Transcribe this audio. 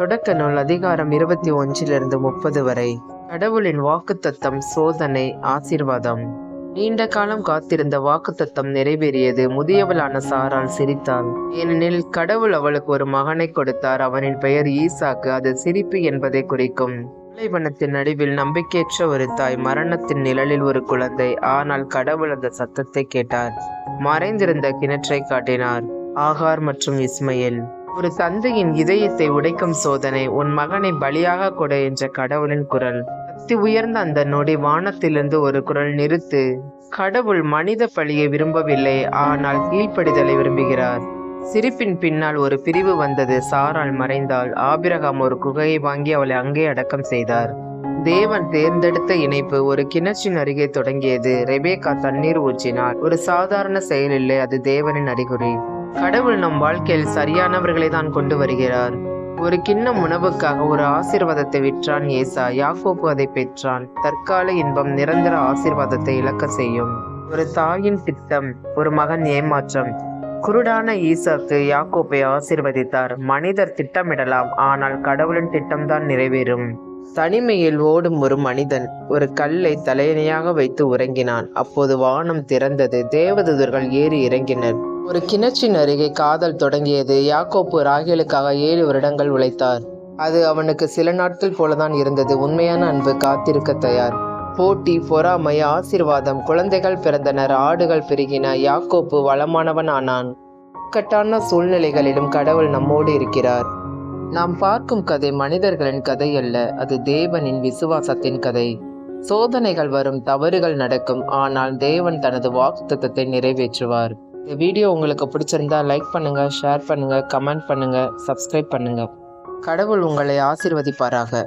தொடக்க நூல் அதிகாரம் 21 30 வரை. கடவுளின் வாக்குத்தத்தம், சோதனை, ஆசீர்வாதம். நீண்ட காலம் காத்திருந்த வாக்குத்தத்தம் நிறைவேறியது. முதியவளான சாராள் சிரித்தாள். ஏனெனில் கடவுள் அவளுக்கு ஒரு மகனை கொடுத்தார். அவனின் பெயர் ஈசாக்கு. அது சிரிப்பு என்பதை குறிக்கும். பாலைவனத்தின் நடுவில் நம்பிக்கையற்ற ஒரு தாய், மரணத்தின் நிழலில் ஒரு குழந்தை. ஆனால் கடவுள் அந்த சத்தத்தை கேட்டார். மறைந்திருந்த கிணற்றை காட்டினார். ஆகார் மற்றும் இஸ்மையேல். ஒரு தந்தையின் இதயத்தை உடைக்கும் சோதனை. உன் மகனை பலியாக கொடு என்ற கடவுளின் குரல். அத்தி உயர்ந்த அந்த நொடி வானத்திலிருந்து ஒரு குரல், நிறுத்து. கடவுள் மனித பலியை விரும்பவில்லை, ஆனால் கீழ்ப்படிதலை விரும்புகிறார். சிரிப்பின் பின்னால் ஒரு பிரிவு வந்தது. சாராள் மறைந்தாள். ஆபிரகாம் ஒரு குகையை வாங்கி அவளை அங்கே அடக்கம் செய்தார். தேவன் தேர்ந்தெடுத்த இணைப்பு ஒரு கிணற்றின் அருகே தொடங்கியது. ரெபேக்கா தண்ணீர் ஊற்றினார். ஒரு சாதாரண செயல் இல்லை, அது தேவனின் அறிகுறி. கடவுள் நம் வாழ்க்கையில் சரியானவர்களை தான் கொண்டு வருகிறார். ஒரு கிண்ணம் உணவுக்காக ஒரு ஆசீர்வாதத்தை விற்றான் ஏசா. யாக்கோபு அதை பெற்றான். தற்கால இன்பம் நிரந்தர ஆசீர்வாதத்தை இழக்க செய்யும். ஒரு தாயின் திட்டம், ஒரு மகன் ஏமாற்றம். குருடான ஈசாக்கு யாக்கோப்பை ஆசீர்வதித்தார். மனிதர் திட்டமிடலாம், ஆனால் கடவுளின் திட்டம்தான் நிறைவேறும். தனிமையில் ஓடும் ஒரு மனிதன் ஒரு கல்லை தலையணையாக வைத்து உறங்கினான். அப்போது வானம் திறந்தது. தேவதூதர்கள் ஏறி இறங்கினர். ஒரு கிணற்றின் அருகே காதல் தொடங்கியது. யாக்கோப்பு ராகேலுக்காக 7 வருடங்கள் உழைத்தார். அது அவனுக்கு சில நாட்கள் போலதான் இருந்தது. உண்மையான அன்பு காத்திருக்க தயார். போட்டி, பொறாமை, ஆசீர்வாதம். குழந்தைகள் பிறந்தனர். ஆடுகள் பெருகின. யாக்கோப்பு வளமானவன் ஆனான். இக்கட்டான சூழ்நிலைகளிலும் கடவுள் நம்மோடு இருக்கிறார். நாம் பார்க்கும் கதை மனிதர்களின் கதை அல்ல, அது தேவனின் விசுவாசத்தின் கதை. சோதனைகள் வரும், தவறுகள் நடக்கும், ஆனால் தேவன் தனது வாக்குத்தத்தத்தை நிறைவேற்றுவார். இந்த வீடியோ உங்களுக்கு பிடிச்சிருந்தா லைக் பண்ணுங்க, ஷேர் பண்ணுங்க, கமெண்ட் பண்ணுங்க, சப்ஸ்கிரைப் பண்ணுங்க. கடவுள் உங்களை ஆசீர்வதிப்பாராக.